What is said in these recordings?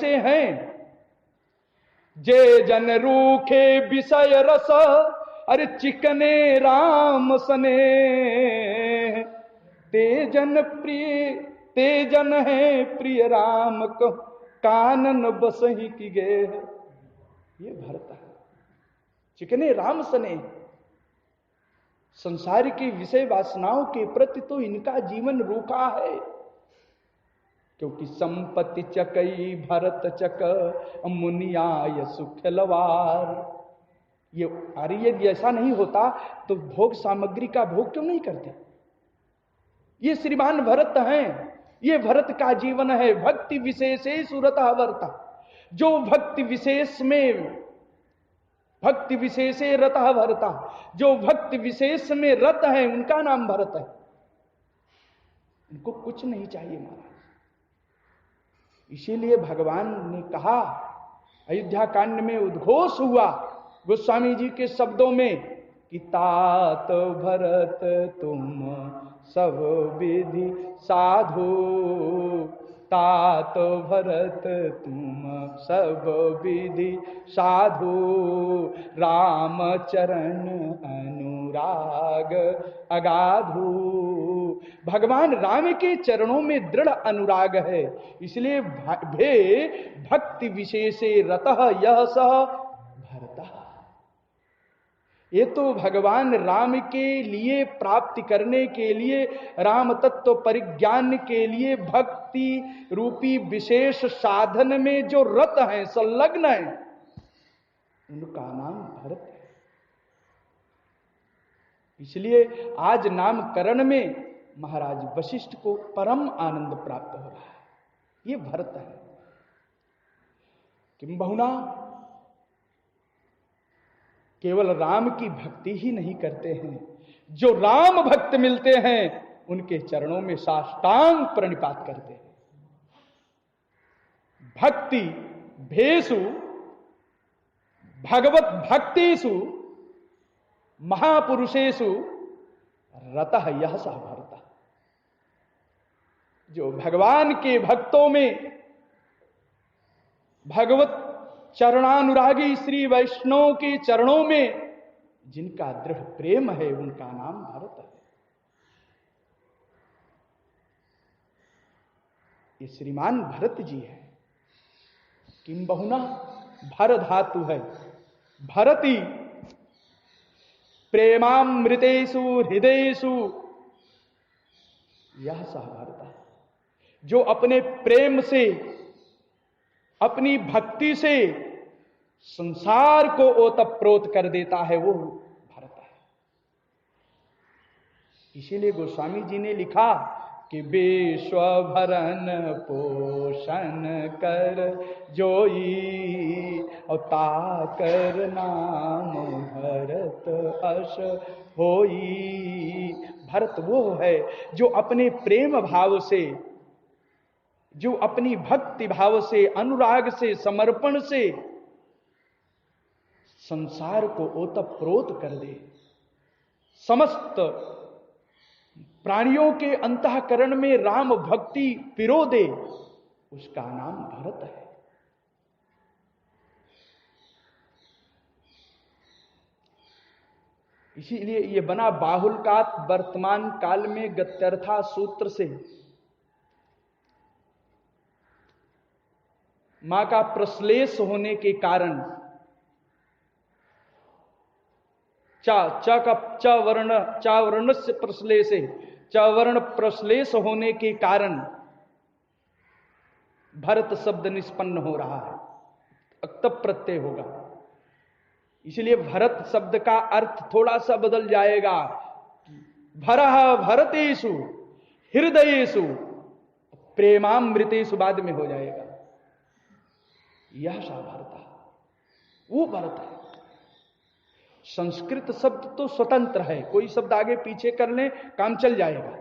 कैसे हैं? जे जन रूखे विषय रस, अरे चिकने राम सने, तेजन प्रिय तेजन है प्रिय राम को, कानन बसही की गे। ये भरत है। चिकने राम सने, संसार की विषय वासनाओं के प्रति तो इनका जीवन रूखा है, क्योंकि संपत्ति चकई भरत चक, मुनियाय सुखलवार। ये अरे यदि ऐसा नहीं होता तो भोग सामग्री का भोग क्यों नहीं करते? ये श्रीमान भरत हैं, ये भरत का जीवन है। भक्ति विशेषेषु रतः वर्ता, जो भक्ति विशेष में, भक्ति विशेषे रतः भरता, जो भक्ति विशेष में रत है उनका नाम भरत है। उनको कुछ नहीं चाहिए महाराज। इसीलिए भगवान ने कहा, अयोध्या कांड में उद्घोष हुआ गोस्वामी जी के शब्दों में कि तात भरत तुम सब विधि साधु, तात भरत तुम सब विधि साधु, राम चरण अनुराग अगाधु। भगवान राम के चरणों में दृढ़ अनुराग है, इसलिए भे भक्ति विशेषे रतः यह सह भरतः। ये तो भगवान राम के लिए प्राप्ति करने के लिए, राम तत्व परिज्ञान के लिए भक्ति रूपी विशेष साधन में जो रत हैं, संलग्न हैं, उनका नाम भरत है। इसलिए आज नामकरण में महाराज वशिष्ठ को परम आनंद प्राप्त हो रहा है। ये भरत है। किम बहुना केवल राम की भक्ति ही नहीं करते हैं, जो राम भक्त मिलते हैं उनके चरणों में साष्टांग प्रणिपात करते हैं। भक्ति भेषु भगवत भक्तिषु महापुरुषेषु रतः यह सा भरतः। जो भगवान के भक्तों में, भगवत चरणानुरागी श्री वैष्णव के चरणों में जिनका दृढ़ प्रेम है, उनका नाम भरत है। ये श्रीमान भरत जी है। किम बहुना भर धातु है, भरती प्रेमामृतेषु हृदयेषु यह सह भरता। जो अपने प्रेम से, अपनी भक्ति से संसार को ओतप्रोत कर देता है, वो भरत है। इसीलिए गोस्वामी जी ने लिखा कि विश्व भरण पोषण कर जोई, अवता कर नाम भरत अश होई। भरत वो है जो अपने प्रेम भाव से, जो अपनी भक्ति भाव से, अनुराग से, समर्पण से संसार को ओतप्रोत कर दे, समस्त प्राणियों के अंतःकरण में राम भक्ति पिरो दे, उसका नाम भरत है। इसीलिए ये बना बाहुल्कात वर्तमान काल में गत्यर्था सूत्र से मां का प्रश्लेष होने के कारण, च वर्ण से प्रश्लेष, च वर्ण प्रश्लेष होने के कारण भरत शब्द निष्पन्न हो रहा है, तब प्रत्यय होगा। इसलिए भरत शब्द का अर्थ थोड़ा सा बदल जाएगा। भरः भरतेषु हृदयेषु, प्रेमामृतेषु बाद में हो जाएगा। यह सा भरत, वो भरत है। संस्कृत शब्द तो स्वतंत्र है, कोई शब्द आगे पीछे कर ले काम चल जाएगा,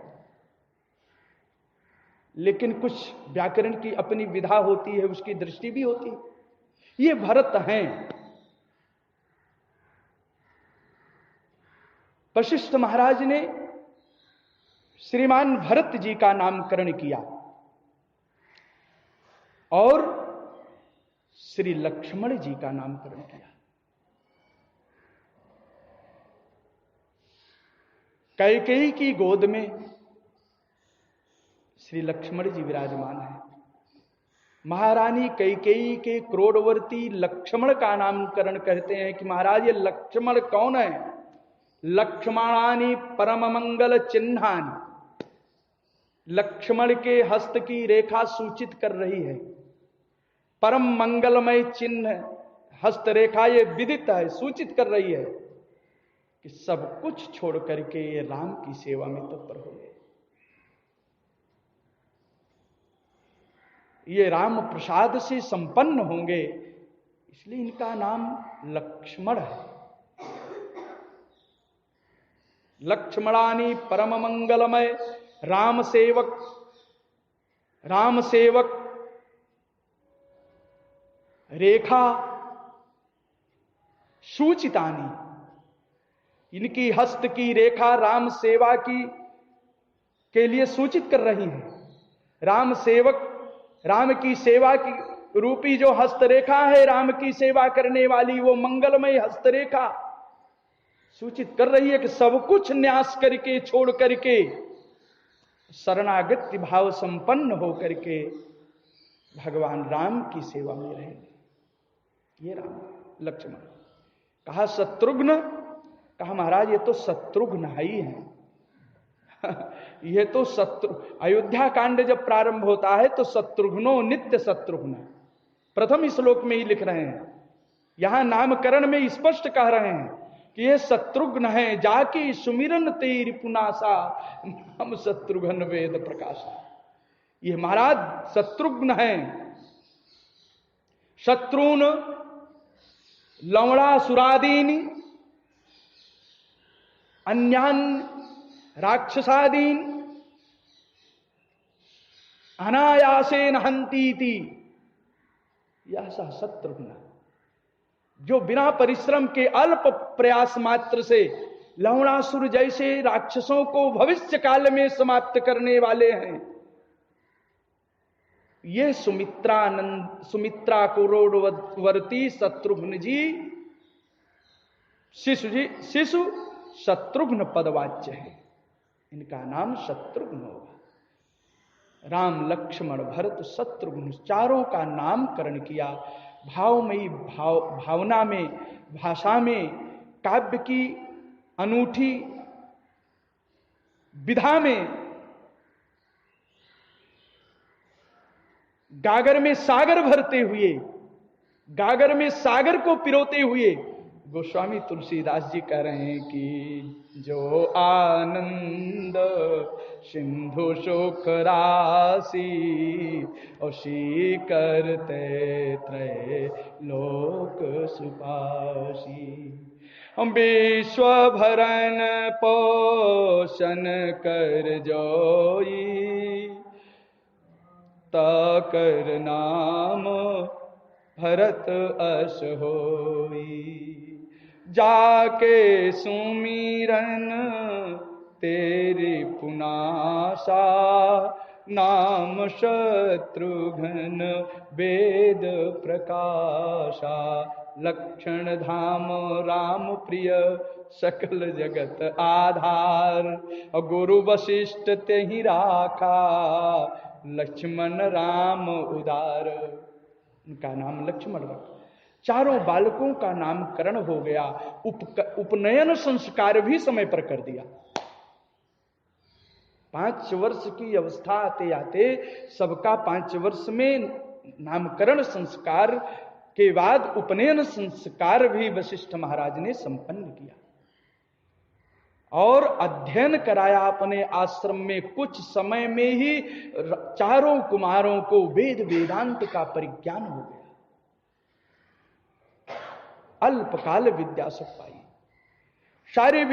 लेकिन कुछ व्याकरण की अपनी विधा होती है, उसकी दृष्टि भी होती है। ये भरत हैं। वशिष्ठ महाराज ने श्रीमान भरत जी का नामकरण किया और श्री लक्ष्मण जी का नामकरण किया। कैकेयी की गोद में श्री लक्ष्मण जी विराजमान है। महारानी कैकेयी के क्रोड़वर्ती लक्ष्मण का नामकरण कहते हैं कि महाराज ये लक्ष्मण कौन है? लक्ष्मणानि परम मंगल चिन्हानि, लक्ष्मण के हस्त की रेखा सूचित कर रही है परम मंगलमय चिन्ह। हस्त रेखा ये विदित है, सूचित कर रही है कि सब कुछ छोड़ करके ये राम की सेवा में तत्पर हो गए। ये राम प्रसाद से संपन्न होंगे, इसलिए इनका नाम लक्ष्मण है। लक्ष्मणानि परम मंगलमय, राम सेवक, राम सेवक रेखा सूचितानि, इनकी हस्त की रेखा राम सेवा की के लिए सूचित कर रही है। राम सेवक, राम की सेवा की रूपी जो हस्तरेखा है, राम की सेवा करने वाली वो मंगलमय हस्तरेखा सूचित कर रही है कि सब कुछ न्यास करके, छोड़ करके, शरणागति भाव संपन्न हो करके भगवान राम की सेवा में रहेंगे। ये राम लक्ष्मण। कहा शत्रुघ्न, कहा महाराज ये तो शत्रुघ्न ही है। ये तो शत्रु, अयोध्या कांड जब प्रारंभ होता है तो शत्रुघ्नो नित्य शत्रुघ्न प्रथम श्लोक में ही लिख रहे हैं। यहां नामकरण में स्पष्ट कह रहे हैं कि ये शत्रुघ्न है, जाकी सुमिरन तेरी पुनासा, हम शत्रुघ्न वेद प्रकाशा। ये महाराज शत्रुघ्न है। शत्रुन लवणा सुरादीनी अन्यान राक्षसादीन अनायासेन हंतीति, यह शत्रुघ्न जो बिना परिश्रम के अल्प प्रयास मात्र से लवणासुर जैसे राक्षसों को भविष्य काल में समाप्त करने वाले हैं। ये सुमित्रा कुरोड़वर्ती शत्रुघ्न जी, शिशु शत्रुघ्न पदवाच्य है, इनका नाम शत्रुघ्न होगा। राम लक्ष्मण भरत शत्रुघ्न चारों का नामकरण किया। भावमयी भावना में, भाषा में, काव्य की अनूठी विधा में, गागर में सागर भरते हुए, गागर में सागर को पिरोते हुए गोस्वामी तुलसीदास जी कह रहे हैं कि जो आनंद सिंधु शोक राशि उसी करते त्रय लोक सुपासी, हम विश्व भरण पोषण कर जोई ताकर नाम भरत अस होई, जाके सुमिरन तेरी पुनासा, नाम शत्रुघ्न वेद प्रकाशा, लक्षण धाम राम प्रिय सकल जगत आधार, गुरु वशिष्ठ ते ही राखा लक्ष्मण राम उदार। उनका नाम लक्ष्मण रखा। चारों बालकों का नामकरण हो गया। उपनयन संस्कार भी समय पर कर दिया। 5 वर्ष की अवस्था आते आते सबका 5 वर्ष में नामकरण संस्कार के बाद उपनयन संस्कार भी वशिष्ठ महाराज ने संपन्न किया और अध्ययन कराया अपने आश्रम में। कुछ समय में ही चारों कुमारों को वेद वेदांत का परिज्ञान हो गया। अल्पकाल विद्या सब पाई। सारी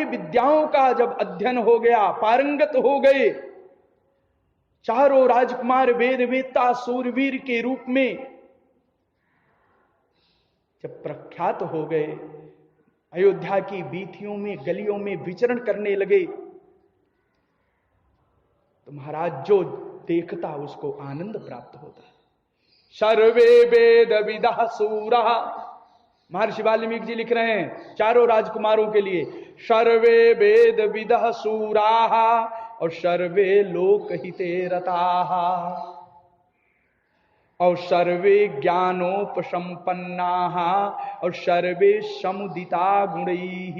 विद्याओं का जब अध्ययन हो गया, पारंगत हो गए, चारों राजकुमार वेद वेत्ता सूरवीर के रूप में जब प्रख्यात हो गए, अयोध्या की वीथियों में गलियों में विचरण करने लगे, तो महाराज जो देखता उसको आनंद प्राप्त होता है। सर्वे वेद विदः सूरा। महर्षि वाल्मीकि जी लिख रहे हैं चारों राजकुमारों के लिए, सर्वे वेद विदः सूराः और सर्वे लोक हिते रताः और सर्वे ज्ञानोपसंपन्नाः और सर्वे समुदिता गुणैः।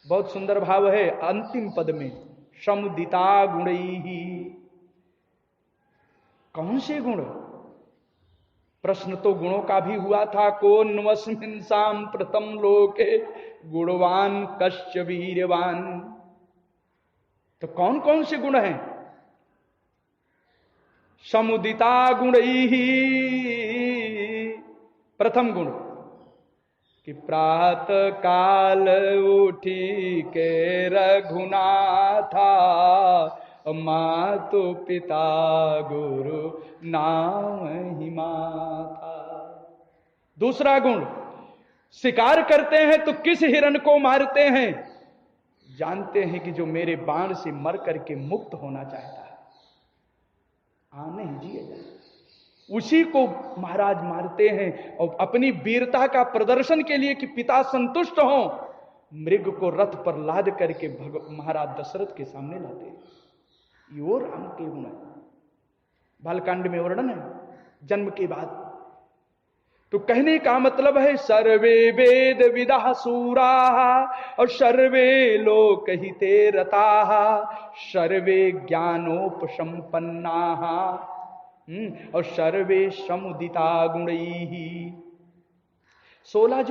बहुत सुंदर भाव है अंतिम पद में, समुदिता गुणैः। कौन से गुण? प्रश्न तो गुणों का भी हुआ था, को नवस्मिन् साम्प्रतं लोके गुणवान कश्च वीर्यवान। तो कौन कौन से गुण हैं? समुदिता गुणैः। प्रथम गुण कि प्रातः काल उठी के रघुनाथा मातु पिता गुरु नाम ही माता। दूसरा गुण, शिकार करते हैं तो किस हिरण को मारते हैं? जानते हैं कि जो मेरे बाण से मर करके मुक्त होना चाहता है, नहीं जिए जाए, उसी को महाराज मारते हैं। और अपनी वीरता का प्रदर्शन के लिए कि पिता संतुष्ट हो, मृग को रथ पर लाद करके महाराज दशरथ के सामने लाते हैं। यो राम के गुण है। बालकांड में वर्णन है जन्म के बाद। तो कहने का मतलब है सर्वे वेद विदः सूराः और सर्वे लोक हिते रताः सर्वे ज्ञानोपसंपन्नाः और सर्वे समुदिता गुणैः। 16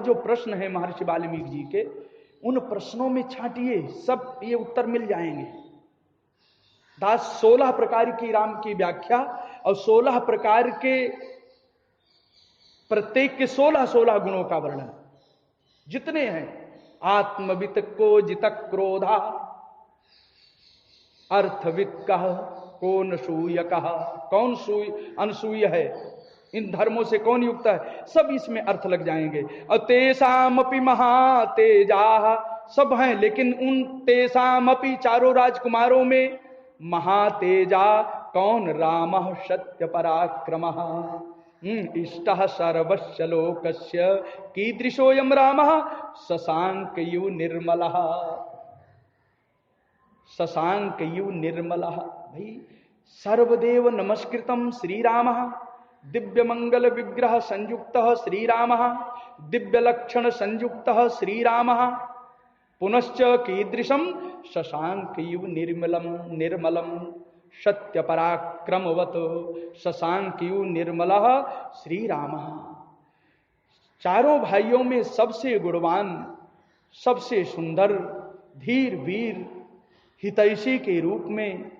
जो प्रश्न है महर्षि वाल्मीकि जी के, उन प्रश्नों में छांटिए, सब ये उत्तर मिल जाएंगे। दास 16 प्रकार की राम की व्याख्या और 16 प्रकार के प्रत्येक के 16 गुणों का वर्णन जितने हैं। आत्मवित को जित क्रोधा, अर्थवित कह को नसूय कहा। कौन अनसूय है, इन धर्मों से कौन युक्त है, सब इसमें अर्थ लग जाएंगे। और तेषामपि महातेजा, सब हैं लेकिन उन तेषामपि चारों राजकुमारों में महातेजा कौन? रामः सत्य पराक्रमः इष्टः सर्वस्य लोकस्य कीदृशोऽयं रामः शशांकयु निर्मलः। शशांकयु निर्मलः, भाई सर्वदेव नमस्कृतं श्रीरामः दिव्य मंगल विग्रह संयुक्तः श्रीरामः दिव्य लक्षण संयुक्तः श्रीरामः पुनश्च कीदृशं शशांकयु निर्मलम सत्य पराक्रमवत शशांकयु निर्मलः श्रीरामः। चारों भाइयों में सबसे गुणवान, सबसे सुंदर, धीर वीर, हितैषी के रूप में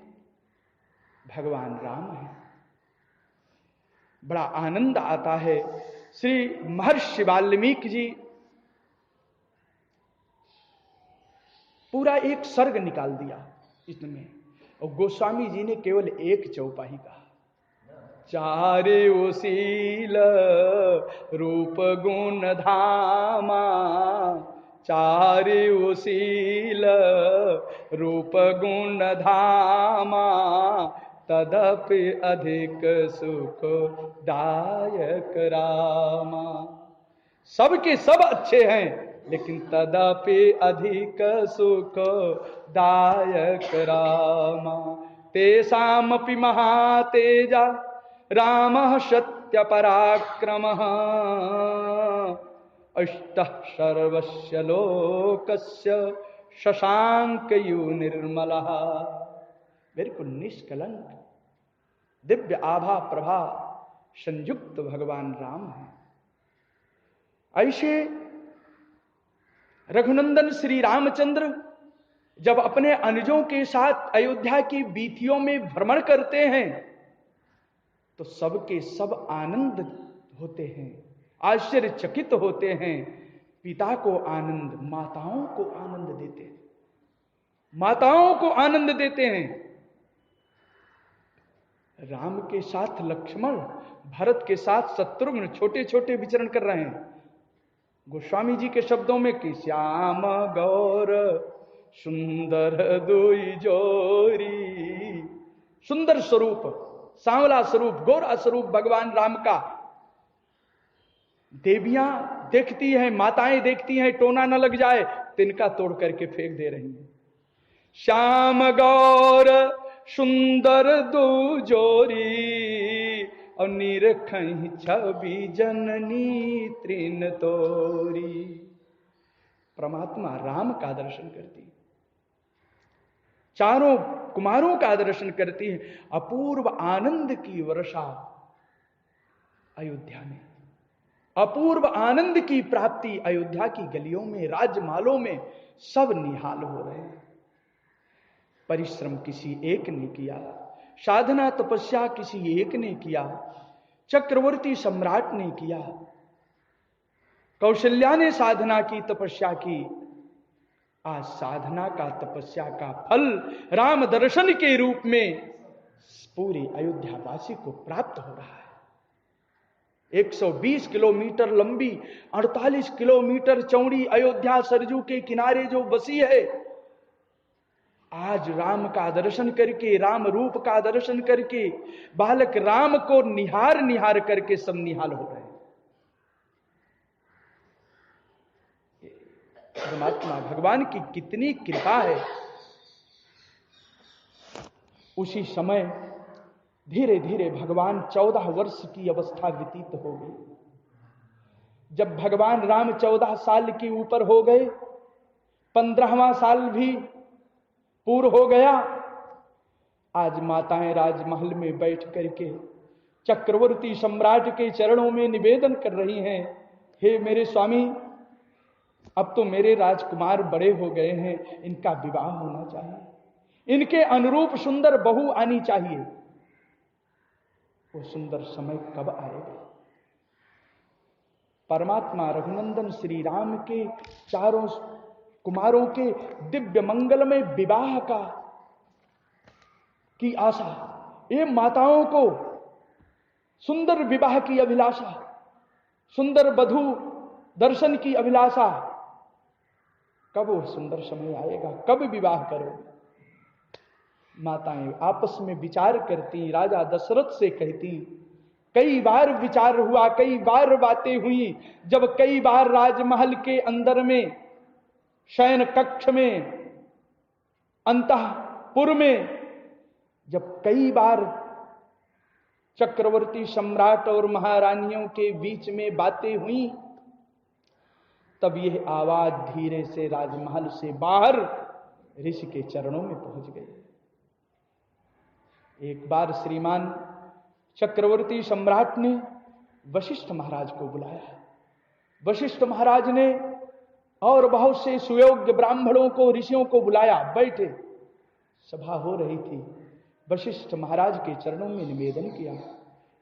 भगवान राम है। बड़ा आनंद आता है। श्री महर्षि वाल्मीकि जी पूरा एक सर्ग निकाल दिया इसमें, और गोस्वामी जी ने केवल एक चौपाई कहा। चारे शील रूप गुण धामा, चारे शील रूप गुण धामा तदपि अधिक सुख दायक रामा। सबके सब अच्छे हैं लेकिन तदपि अधिक सुख दायक रामा। तेषामपि महातेजा रामः सत्य पराक्रमः अष्टः सर्वस्य लोकस्य शशांकयु निर्मलः। बिल्कुल निष्कलंक दिव्य आभा प्रभा संयुक्त भगवान राम है। ऐसे रघुनंदन श्री रामचंद्र जब अपने अनुजों के साथ अयोध्या की वीथियों में भ्रमण करते हैं तो सबके सब आनंद होते हैं, आश्चर्यचकित होते हैं। पिता को आनंद, माताओं को आनंद देते हैं, माताओं को आनंद देते हैं। राम के साथ लक्ष्मण, भरत के साथ शत्रुघ्न छोटे छोटे विचरण कर रहे हैं। गोस्वामी जी के शब्दों में कि श्याम गौर सुंदर दुई जोरी, सुंदर स्वरूप सांवला स्वरूप, गोरा स्वरूप भगवान राम का। देवियां देखती हैं, माताएं देखती हैं, टोना न लग जाए, तिनका तोड़ करके फेंक दे रही हैं। श्याम गौर सुंदर दो जोरी, और निरखहि छवि जननी तृण तोरी। परमात्मा राम का दर्शन करती, चारों कुमारों का दर्शन करती है। अपूर्व आनंद की वर्षा अयोध्या में, अपूर्व आनंद की प्राप्ति अयोध्या की गलियों में, राजमालों में सब निहाल हो रहे हैं। परिश्रम किसी एक ने किया, साधना तपस्या किसी एक ने किया, चक्रवर्ती सम्राट ने किया, कौशल्या ने साधना की, तपस्या की। आज साधना का, तपस्या का फल राम दर्शन के रूप में पूरी अयोध्यावासी को प्राप्त हो रहा है। 120 किलोमीटर लंबी, 48 किलोमीटर चौड़ी अयोध्या सरजू के किनारे जो बसी है, आज राम का दर्शन करके, राम रूप का दर्शन करके, बालक राम को निहार निहार करके सब निहाल हो रहे हैं। परमात्मा भगवान की कितनी कृपा है। उसी समय धीरे धीरे भगवान 14 वर्ष की अवस्था व्यतीत हो गई। जब भगवान राम 14 साल के ऊपर हो गए, 15वां साल भी पूर्ण हो गया। आज माताएं राजमहल में बैठ करके चक्रवर्ती सम्राट के चरणों में निवेदन कर रही हैं, हे मेरे स्वामी, अब तो मेरे राजकुमार बड़े हो गए हैं, इनका विवाह होना चाहिए, इनके अनुरूप सुंदर बहू आनी चाहिए। वो सुंदर समय कब आएगा? परमात्मा रघुनंदन श्री राम के चारों कुमारों के दिव्य मंगल में विवाह का की आशा, ये माताओं को सुंदर विवाह की अभिलाषा, सुंदर वधू दर्शन की अभिलाषा, कब वो सुंदर समय आएगा, कब विवाह करोगे? माताएं आपस में विचार करती, राजा दशरथ से कहती। कई बार विचार हुआ, कई बार बातें हुई। जब कई बार राजमहल के अंदर में, शयन कक्ष में, अंतःपुर में, जब कई बार चक्रवर्ती सम्राट और महारानियों के बीच में बातें हुई, तब यह आवाज धीरे से राजमहल से बाहर ऋषि के चरणों में पहुंच गई। एक बार श्रीमान चक्रवर्ती सम्राट ने वशिष्ठ महाराज को बुलाया। वशिष्ठ महाराज ने और बहुत से सुयोग्य ब्राह्मणों को, ऋषियों को बुलाया। बैठे, सभा हो रही थी। वशिष्ठ महाराज के चरणों में निवेदन किया,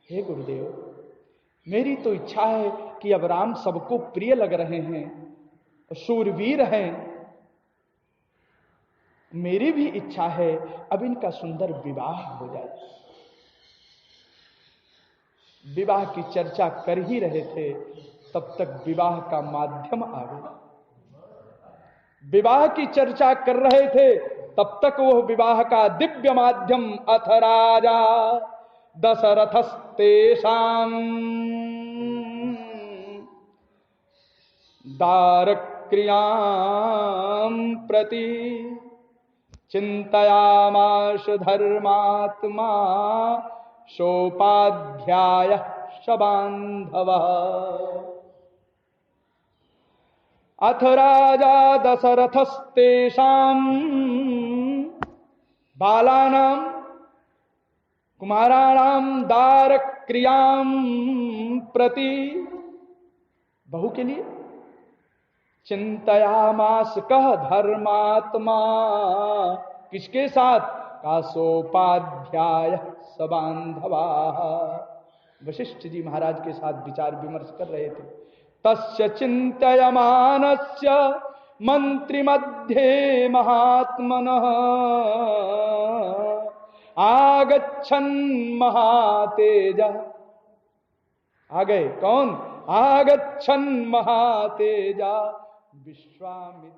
हे गुरुदेव, मेरी तो इच्छा है कि अब राम सबको प्रिय लग रहे हैं, शूरवीर हैं, मेरी भी इच्छा है अब इनका सुंदर विवाह हो जाए। विवाह की चर्चा कर ही रहे थे, तब तक विवाह का माध्यम आ गया। विवाह की चर्चा कर रहे थे, तब तक वह विवाह का दिव्य माध्यम, अथ राजा दशरथस्तेषां दारक्रियां प्रति चिंतयामास धर्मात्मा सोपाध्यायः सबान्धवः। अथ राजा दशरथस्तेषां बालानां कुमाराणां दारक्रियां प्रति, बहू के लिए चिंतयामास कह धर्मात्मा, किसके साथ? कासोपाध्याय सबांधवा, वशिष्ठ जी महाराज के साथ विचार विमर्श कर रहे थे। तस्य चिंतयमानस्य मंत्री मध्ये महात्मनः आगच्छन् महातेज। आ गए कौन? आगच्छन् महातेजा विश्वामित्र